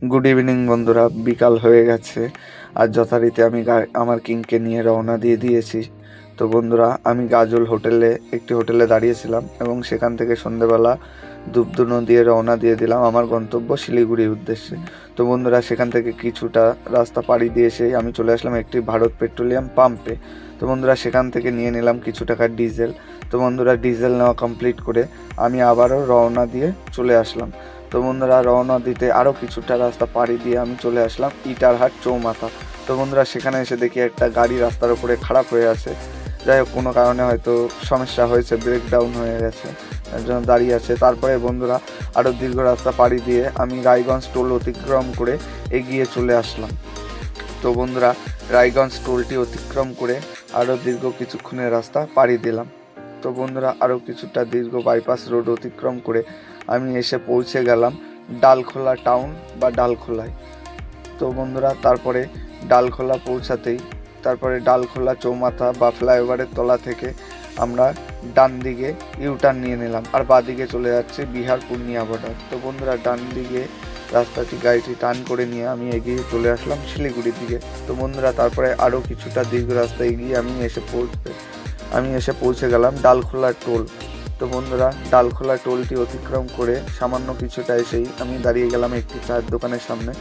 Good evening বন্ধুরা, বিকাল হয়ে গেছে আর যথারীতি আমি আমার কিংকে নিয়ে রওনা দিয়ে দিয়েছি। তো বন্ধুরা, আমি গাজল একটি হোটেলে দাঁড়িয়েছিলাম এবং সেখান থেকে সন্ধেবেলা দুবদুনো দিয়ে রওনা দিয়ে দিলাম আমার গন্তব্য শিলিগুড়ির উদ্দেশ্যে। তো বন্ধুরা, সেখান থেকে কিছুটা রাস্তা পাড়ি দিয়ে এসেই আমি চলে আসলাম একটি ভারত পেট্রোলিয়াম পাম্পে। তো বন্ধুরা, সেখান থেকে নিয়ে নিলাম কিছু টাকার ডিজেল। তো বন্ধুরা, ডিজেল নেওয়া কমপ্লিট করে আমি আবারও রওনা দিয়ে চলে আসলাম। তো বন্ধুরা, রওনা দিতে আরও কিছুটা রাস্তা পাড়ি দিয়ে আমি চলে আসলাম ইটারহাট চৌমাথা। তো বন্ধুরা, সেখানে এসে দেখি একটা গাড়ি রাস্তার উপরে খারাপ হয়ে আছে। যাই হোক, কোনো কারণে হয়তো সমস্যা হয়েছে, ব্রেকডাউন হয়ে গেছে, এর জন্য দাঁড়িয়ে আছে। তারপরে বন্ধুরা, আরও দীর্ঘ রাস্তা পাড়ি দিয়ে আমি রায়গঞ্জ টোল অতিক্রম করে এগিয়ে চলে আসলাম। তো বন্ধুরা, রায়গঞ্জ টোলটি অতিক্রম করে আরও দীর্ঘ কিছুক্ষণের রাস্তা পাড়ি দিলাম। তো বন্ধুরা, আরও কিছুটা দীর্ঘ বাইপাস রোড অতিক্রম করে আমি এসে পৌঁছে গেলাম ডালখোলা টাউন বা ডালখোলায়। তো বন্ধুরা, তারপরে ডালখোলা পৌঁছাতেই ডালখোলা চৌমাথা বা ফ্লাইওভারের তলা থেকে আমরা ডান দিকে ইউটার্ন নিয়ে নিলাম আর বাঁদিকে চলে যাচ্ছে বিহার পূর্ণিয়া বর্ডার। তো বন্ধুরা, ডান দিকে গাড়িটি টার্ন করে নিয়ে আমি এগিয়ে চলে আসলাম শিলিগুড়ির দিকে। তো বন্ধুরা, তারপরে আরও কিছুটা দীর্ঘ রাস্তা এগিয়ে আমি এসে পৌঁছে গেলাম ডালখোলা টোল। তো বন্ধুরা, ডালখোলা টোলটি অতিক্রম করে সামান্য কিছুটা এসেই আমি দাঁড়িয়ে গেলাম একটি চায়ের দোকানের সামনে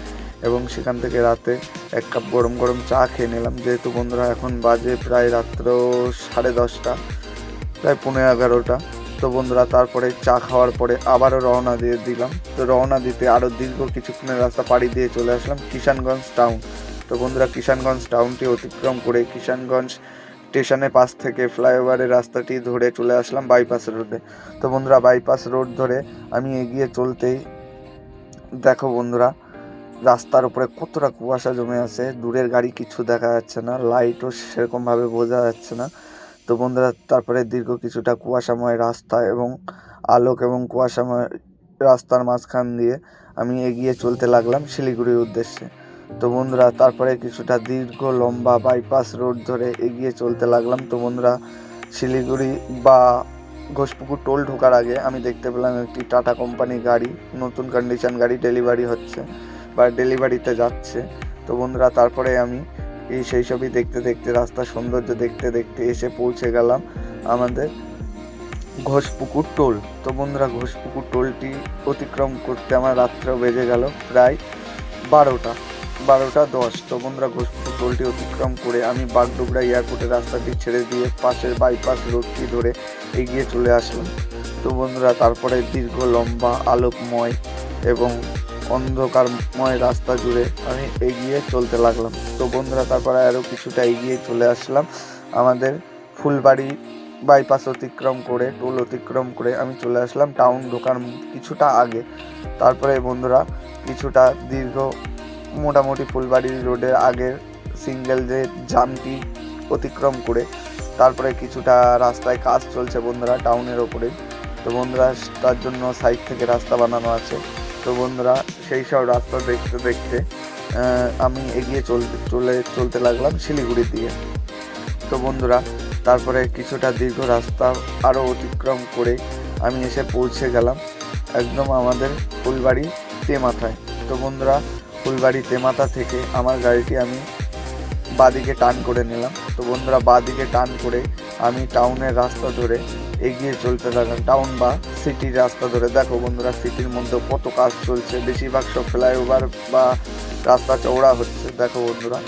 এবং সেখান থেকে রাতে এক কাপ গরম গরম চা খেয়ে নিলাম। যেহেতু বন্ধুরা, এখন বাজে প্রায় রাত্র 10:30, প্রায় 11:15। তো বন্ধুরা, তারপরে চা খাওয়ার পরে আবারও রওনা দিয়ে দিলাম। তো রওনা দিতে আরও দীর্ঘ কিছুক্ষণের রাস্তা পাড়ি দিয়ে চলে আসলাম কিষানগঞ্জ টাউন। তো বন্ধুরা, কিষানগঞ্জ টাউনটি অতিক্রম করে কিষানগঞ্জ স্টেশনের পাশ থেকে ফ্লাইওভারের রাস্তাটি ধরে চলে আসলাম বাইপাস রোডে। তো বন্ধুরা, বাইপাস রোড ধরে আমি এগিয়ে চলতেই দেখো বন্ধুরা, রাস্তার উপরে কতটা কুয়াশা জমে আছে, দূরের গাড়ি কিছু দেখা যাচ্ছে না, লাইটও সেরকমভাবে বোঝা যাচ্ছে না। তো বন্ধুরা, তারপরে দীর্ঘ কিছুটা কুয়াশাময় রাস্তা এবং আলোক এবং কুয়াশাময় রাস্তার মাঝখান দিয়ে আমি এগিয়ে চলতে লাগলাম শিলিগুড়ির উদ্দেশ্যে। তো বন্ধুরা, তারপরে কিছুটা দীর্ঘ লম্বা বাইপাস রোড ধরে এগিয়ে চলতে লাগলাম। তো বন্ধুরা, শিলিগুড়ি বা ঘোষপুকুর টোল ঢোকার আগে আমি দেখতে পেলাম একটি টাটা কোম্পানি গাড়ি, নতুন কন্ডিশন গাড়ি ডেলিভারি হচ্ছে বা ডেলিভারিতে যাচ্ছে। তো বন্ধুরা, তারপরে আমি সেই সবই দেখতে দেখতে, রাস্তার সৌন্দর্য দেখতে দেখতে এসে পৌঁছে গেলাম আমাদের ঘোষপুকুর টোল। তো বন্ধুরা, ঘোষপুকুর টোলটি অতিক্রম করতে আমার রাত্রেও বেজে গেল প্রায় 12:10। তো বন্ধুরা, ঘোষপুকুর টোলটি অতিক্রম করে আমি বাগডোগরা এয়ারপোর্টের রাস্তাটি ছেড়ে দিয়ে পাশের বাইপাস রোডটি ধরে এগিয়ে চলে আসলাম। তো বন্ধুরা, তারপরে দীর্ঘ লম্বা আলোকময় এবং অন্ধকারময় রাস্তা জুড়ে আমি এগিয়ে চলতে লাগলাম। তো বন্ধুরা, তারপরে আরও কিছুটা এগিয়ে চলে আসলাম আমাদের ফুলবাড়ি বাইপাস অতিক্রম করে, টোল অতিক্রম করে আমি চলে আসলাম টাউন ঢোকার কিছুটা আগে। তারপরে বন্ধুরা, কিছুটা দীর্ঘ মোটামুটি ফুলবাড়ি রোডের আগের সিঙ্গেল যে জামটি অতিক্রম করে তারপরে কিছুটা রাস্তায় কাজ চলছে বন্ধুরা টাউনের ওপরে। তো বন্ধুরা, তার জন্য সাইড থেকে রাস্তা বানানো আছে। তো বন্ধুরা, সেই সব রাস্তা দেখতে দেখতে আমি এগিয়ে চলতে লাগলাম শিলিগুড়ির দিকে। তো বন্ধুরা, তারপরে কিছুটা দীর্ঘ রাস্তা আরও অতিক্রম করে আমি এসে পৌঁছে গেলাম একদম আমাদের ফুলবাড়ি তেমাথায়। তো বন্ধুরা, ফুলবাড়ি তেমাথা থেকে আমার গাড়িটি আমি বাঁদিকে টার্ন করে নিলাম। তো বন্ধুরা, বাঁদিকে টার্ন করে আমি টাউনের রাস্তা ধরে এগিয়ে চলতে লাগলাম, টাউন বা সিটির রাস্তা ধরে। দেখো বন্ধুরা, সিটির মধ্যে কত কাজ চলছে, বেশিরভাগ সব ফ্লাইওভার বা রাস্তা চওড়া হচ্ছে দেখো বন্ধুরা।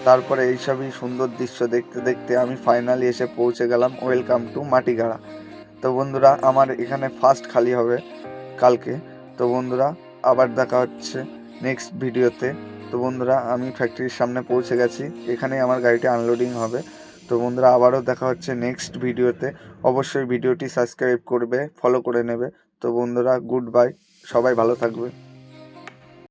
তারপরে এইসবই সুন্দর দৃশ্য দেখতে দেখতে আমি ফাইনালি এসে পৌঁছে গেলাম ওয়েলকাম টু মাটিগাড়া। তো বন্ধুরা, আমার এখানে ফার্স্ট খালি হবে কালকে। তো বন্ধুরা, আবার দেখা হচ্ছে নেক্সট ভিডিওতে। তো বন্ধুরা, আমি ফ্যাক্টরির সামনে পৌঁছে গেছি, এখানেই আমার গাড়িটি আনলোডিং হবে। তো বন্ধুরা, আবারও দেখা হচ্ছে নেক্সট ভিডিওতে। অবশ্যই ভিডিওটি সাবস্ক্রাইব করবে, ফলো করে নেবে। তো বন্ধুরা, গুড বাই, সবাই ভালো থাকবে।